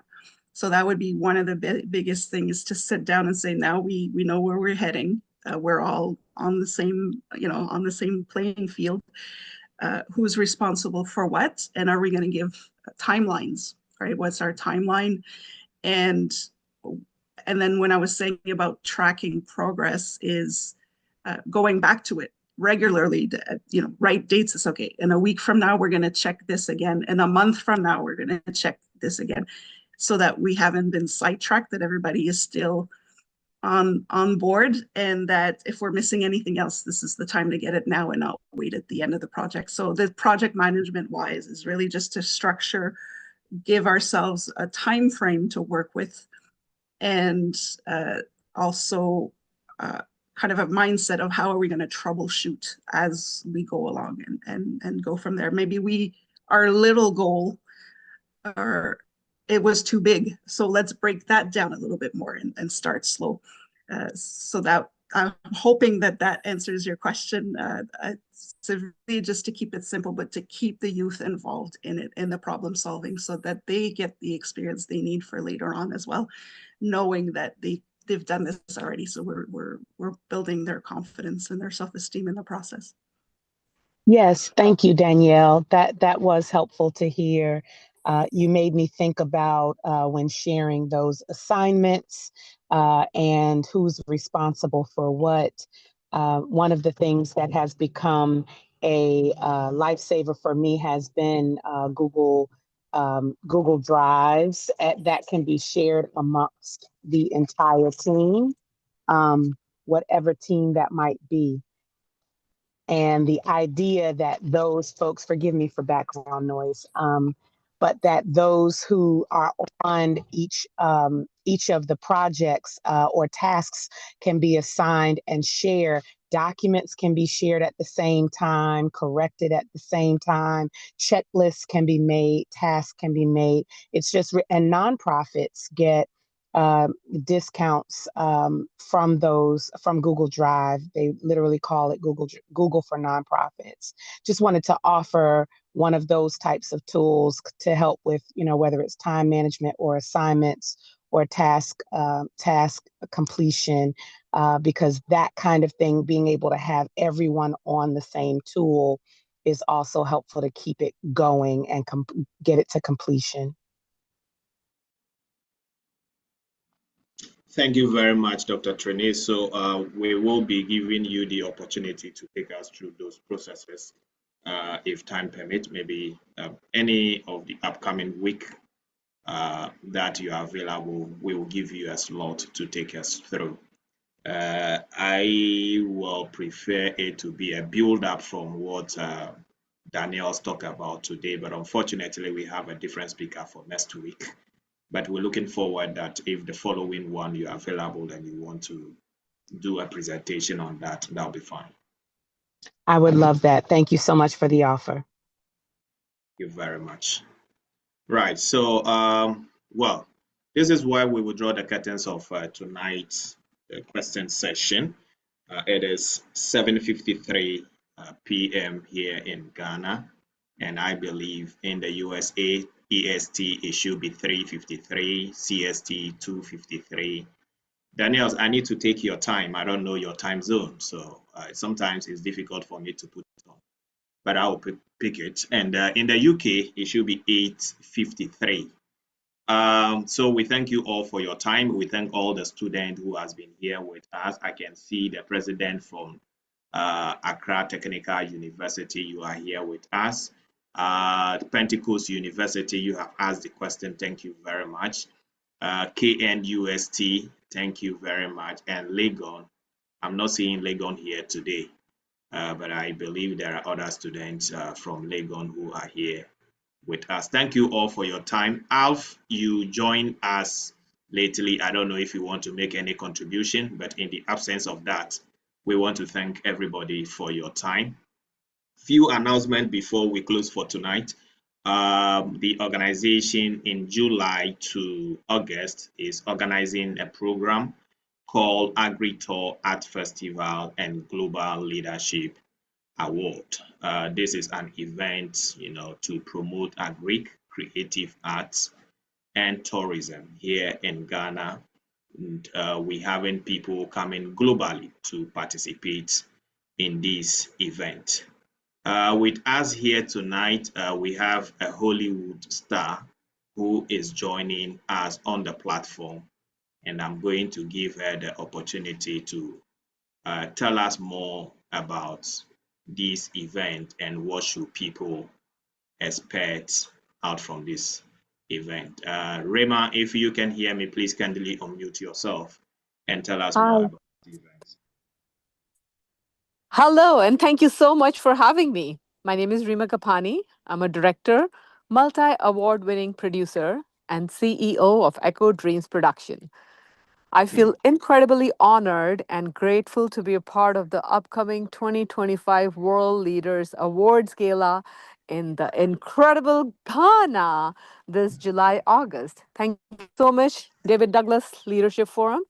A: So that would be one of the biggest things, to sit down and say, now we know where we're heading. We're all on the same, on the same playing field. Who's responsible for what, and are we going to give timelines, right? What's our timeline? And then when I was saying about tracking progress, is going back to it regularly to, write dates. It's okay, in a week from now we're going to check this again, in a month from now we're going to check this again, so that we haven't been sidetracked, that everybody is still on board, and that if we're missing anything else, this is the time to get it now and not wait at the end of the project. So the project management wise is really just to structure, give ourselves a time frame to work with, and also kind of a mindset of how are we going to troubleshoot as we go along, and go from there. Maybe our little goal, or it was too big, so let's break that down a little bit more, and start slow. So that I'm hoping that answers your question. So really just to keep it simple, but to keep the youth involved in it, in the problem solving, so that they get the experience they need for later on as well, knowing that they've done this already. So we're building their confidence and their self-esteem in the process.
E: Yes, thank you, Danielle. That was helpful to hear. You made me think about when sharing those assignments and who's responsible for what. One of the things that has become a lifesaver for me has been Google Drives that can be shared amongst the entire team, whatever team that might be. And the idea that those folks, forgive me for background noise, but that those who are on each of the projects or tasks can be assigned and share. Documents can be shared at the same time, corrected at the same time. Checklists can be made, tasks can be made. It's just, and nonprofits get discounts from Google Drive. They literally call it Google for Nonprofits. Just wanted to offer one of those types of tools to help with, whether it's time management or assignments or task completion, because that kind of thing, being able to have everyone on the same tool, is also helpful to keep it going and get it to completion.
B: Thank you very much, Dr. Trene. So we will be giving you the opportunity to take us through those processes, if time permits, maybe any of the upcoming week that you are available, we will give you a slot to take us through. I will prefer it to be a build-up from what Danielle's talked about today, but unfortunately we have a different speaker for next week. But we're looking forward that if the following one you're available and you want to do a presentation on that, that'll be fine.
E: I would love that. Thank you so much for the offer.
B: Thank you very much. Right, so, well, this is why we will draw the curtains of tonight's question session. It is 7:53 p.m. here in Ghana, and I believe in the USA, EST, it should be 3:53, CST 2:53. Daniels, I need to take your time. I don't know your time zone, so sometimes it's difficult for me to put it on, but I'll pick it. And in the UK, it should be 8:53. So we thank you all for your time. We thank all the students who has been here with us. I can see the president from Accra Technical University, you are here with us. Pentecost University, you have asked the question. Thank you very much. KNUST, thank you very much. And Legon, I'm not seeing Legon here today, but I believe there are other students from Legon who are here with us. Thank you all for your time. Alf, you joined us lately. I don't know if you want to make any contribution, but in the absence of that, we want to thank everybody for your time. few announcements before we close for tonight. The organization in July to August is organizing a program called AgriTour Art Festival and Global Leadership Award. This is an event, to promote agri, creative arts, and tourism here in Ghana. And, we having people coming globally to participate in this event. With us here tonight, we have a Hollywood star who is joining us on the platform, and I'm going to give her the opportunity to tell us more about this event and what should people expect out from this event. Rema, if you can hear me, please kindly unmute yourself and tell us more
F: Hi.
B: about the event.
F: Hello, and thank you so much for having me. My name is Rima Kapani. I'm a director, multi award winning producer, and CEO of Echo Dreams Production. I feel incredibly honored and grateful to be a part of the upcoming 2025 World Leaders Awards Gala in the incredible Ghana this July, August. Thank you so much, David Douglas Leadership Forum.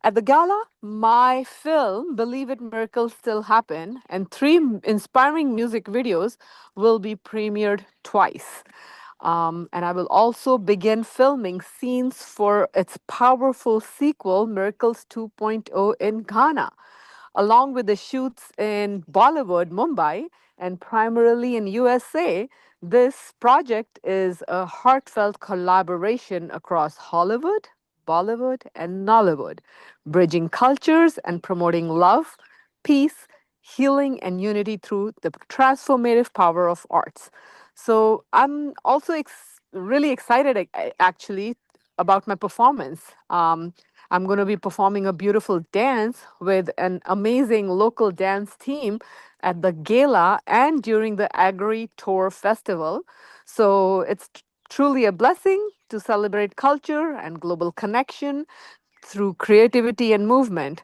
F: At the gala, my film, Believe It, Miracles Still Happen, and three inspiring music videos will be premiered twice. And I will also begin filming scenes for its powerful sequel, Miracles 2.0, in Ghana, along with the shoots in Bollywood, Mumbai, and primarily in USA. This project is a heartfelt collaboration across Hollywood, Bollywood, and Nollywood, bridging cultures and promoting love, peace, healing, and unity through the transformative power of arts. So I'm also really excited, actually, about my performance. I'm going to be performing a beautiful dance with an amazing local dance team at the gala and during the Agri Tour Festival. So it's truly a blessing to celebrate culture and global connection through creativity and movement.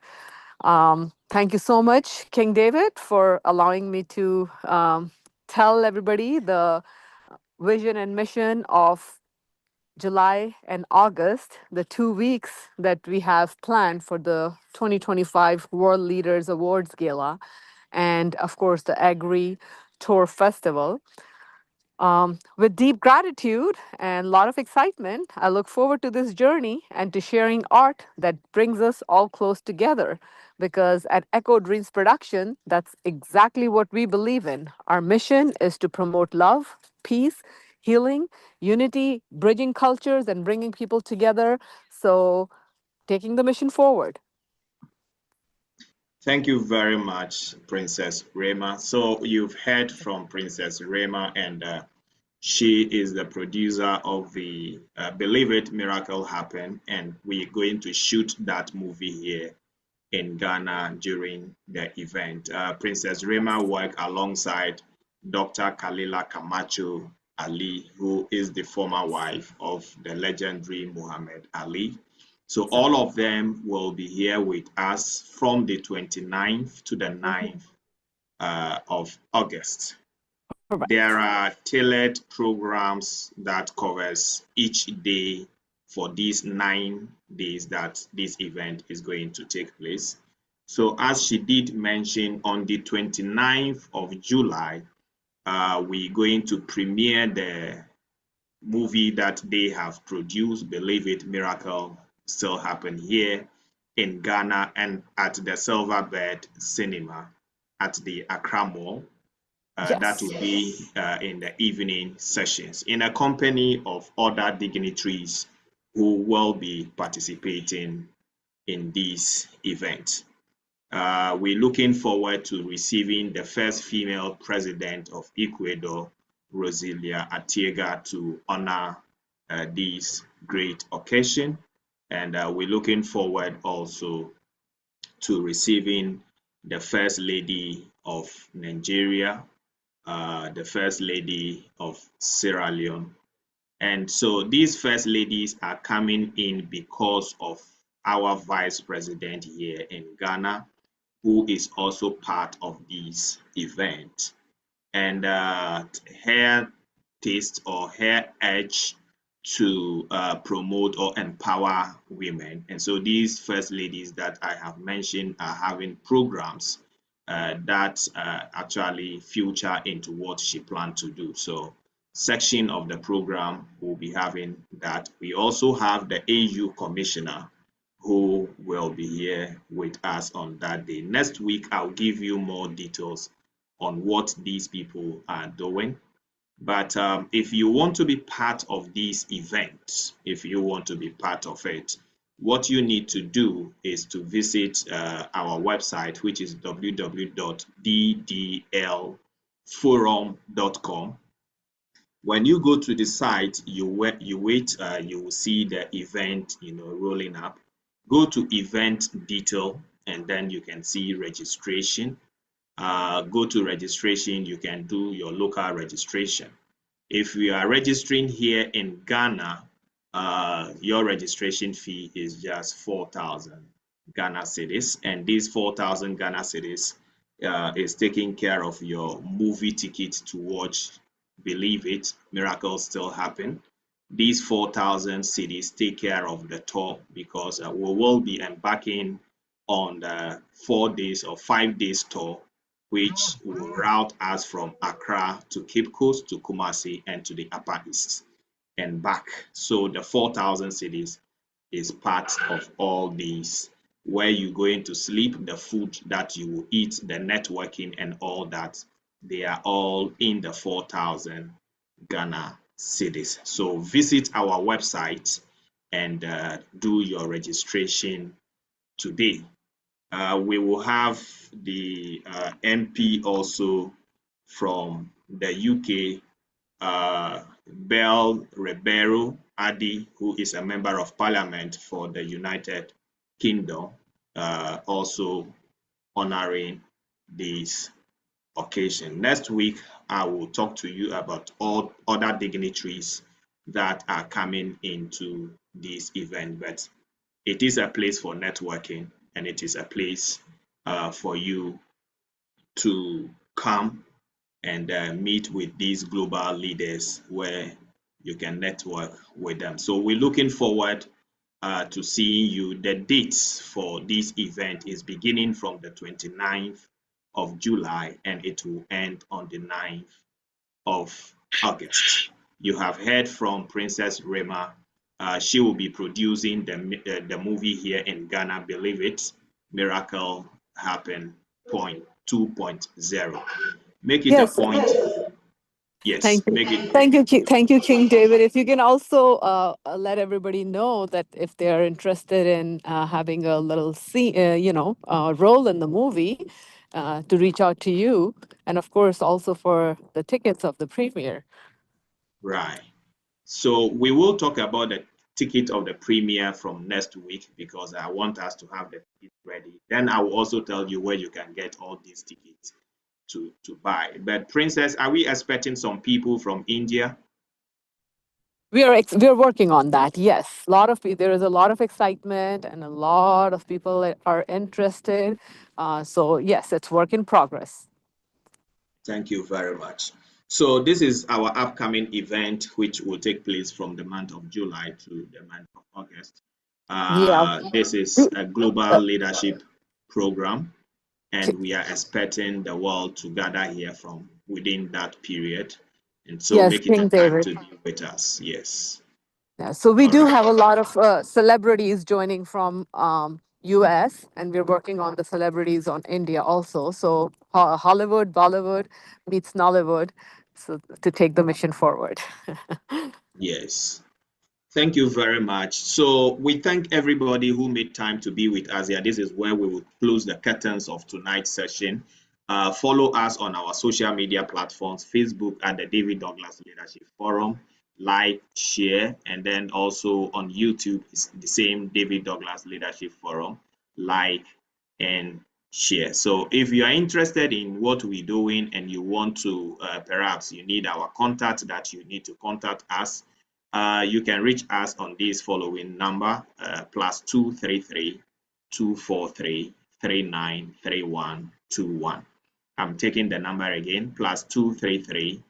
F: Thank you so much, King David, for allowing me to tell everybody the vision and mission of July and August, the 2 weeks that we have planned for the 2025 World Leaders Awards Gala, and of course, the Agri Tour Festival. With deep gratitude and a lot of excitement, I look forward to this journey and to sharing art that brings us all close together. Because at Echo Dreams Production, that's exactly what we believe in. Our mission is to promote love, peace, healing, unity, bridging cultures, and bringing people together. So, taking the mission forward.
B: Thank you very much, Princess Rema. So you've heard from Princess Rema, and she is the producer of the Believe It, Miracle Happen, and we're going to shoot that movie here in Ghana during the event. Princess Rema worked alongside Dr. Kalila Camacho Ali, who is the former wife of the legendary Muhammad Ali. So all of them will be here with us from the 29th to the 9th of August.
F: Correct.
B: There are tailored programs that covers each day for these 9 days that this event is going to take place. So as she did mention, on the 29th of July, we're going to premiere the movie that they have produced, Believe It, Miracle Still Happen, here in Ghana and at the Silverbird Cinema at the Accra Mall. That will be in the evening sessions in a company of other dignitaries who will be participating in this event. We're looking forward to receiving the first female president of Ecuador, Rosilia Arteaga, to honor this great occasion. And we're looking forward also to receiving the First Lady of Nigeria, the First Lady of Sierra Leone. And so these First Ladies are coming in because of our Vice President here in Ghana, who is also part of this event. and hair taste or hair edge to promote or empower women. And so these first ladies that I have mentioned are having programs that actually future into what she planned to do. So section of the program will be having that. We also have the AU commissioner who will be here with us on that day. Next week, I'll give you more details on what these people are doing. But if you want to be part of these events, if you want to be part of it, what you need to do is to visit our website, which is www.ddlforum.com. When you go to the site, you wait, you will see the event, rolling up. Go to event detail, and then you can see registration. Go to registration, you can do your local registration. If you are registering here in Ghana, your registration fee is just 4,000 Ghana cedis, and these 4,000 Ghana cedis is taking care of your movie ticket to watch Believe It, Miracles Still Happen. These 4,000 cedis take care of the tour, because we will be embarking on the 4 days or 5 days tour, which will route us from Accra to Cape Coast to Kumasi and to the Upper East and back. So the 4,000 cedis is part of all these, where you're going to sleep, the food that you will eat, the networking and all that. They are all in the 4,000 Ghana cedis. So visit our website and do your registration today. We will have the MP also from the UK, Bell Ribeiro Adi, who is a member of parliament for the United Kingdom, also honoring this occasion. Next week, I will talk to you about all other dignitaries that are coming into this event, but it is a place for networking, and it is a place for you to come and meet with these global leaders where you can network with them. So we're looking forward to seeing you. The dates for this event is beginning from the 29th of July, and it will end on the 9th of August. You have heard from Princess Rema. She will be producing the movie here in Ghana, Believe It, Miracle Happen, point 2.0. Make it a
F: Yes.
B: point. Yes, make it.
F: Thank you, King David. If you can also let everybody know that if they are interested in having a little role in the movie, to reach out to you, and of course also for the tickets of the premiere.
B: Right. So we will talk about the ticket of the premiere from next week, because I want us to have the ticket ready. Then I will also tell you where you can get all these tickets to buy. But Princess, are we expecting some people from India?
F: We are working on that. Yes, there is a lot of excitement, and a lot of people are interested. So yes, it's work in progress.
B: Thank you very much. So this is our upcoming event, which will take place from the month of July to the month of August. This is a global leadership program, and we are expecting the world to gather here from within that period. And so
F: Yes,
B: make it a
F: King
B: time
F: David.
B: to be with us. Yes.
F: Yeah, so we
B: All
F: do
B: right.
F: have a lot of celebrities joining from US, and we're working on the celebrities on India also. So Hollywood, Bollywood meets Nollywood, so to take the mission forward.
B: Yes. Thank you very much. So we thank everybody who made time to be with us here. This is where we will close the curtains of tonight's session. Follow us on our social media platforms, Facebook at the David Ddouglas Leadership Forum. Like, share, and then also on YouTube, it's the same David Ddouglas Leadership Forum. Like and share. So if you are interested in what we're doing and you want to, perhaps you need our contact, that you need to contact us, you can reach us on this following number, +233 243 393121. I'm taking the number again, +233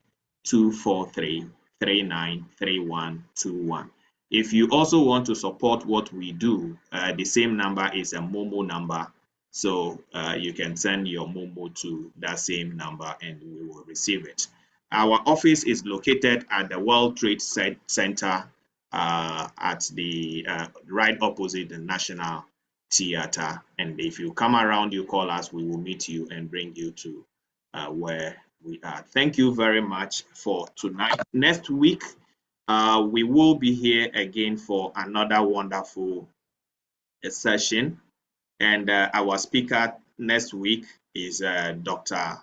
B: 243 393121. If you also want to support what we do, the same number is a Momo number. So you can send your Momo to that same number and we will receive it. Our office is located at the World Trade Center at the right opposite the National Theater. And if you come around, you call us, we will meet you and bring you to where we are. Thank you very much for tonight. Next week, we will be here again for another wonderful session. And our speaker next week is Dr.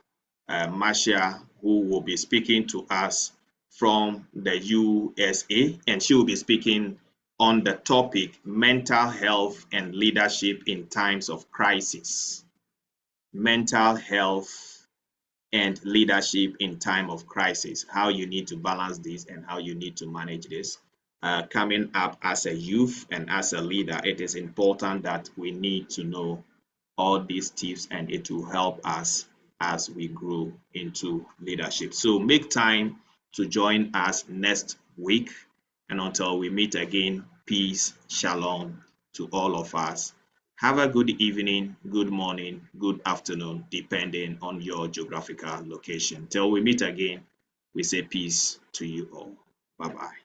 B: Marcia, who will be speaking to us from the USA. And she will be speaking on the topic mental health and leadership in times of crisis. Mental health and leadership in time of crisis, how you need to balance this and how you need to manage this. Coming up as a youth and as a leader, it is important that we need to know all these tips and it will help us as we grow into leadership. So make time to join us next week. And until we meet again, peace, shalom to all of us. Have a good evening, good morning, good afternoon, depending on your geographical location. Till we meet again, we say peace to you all. Bye-bye.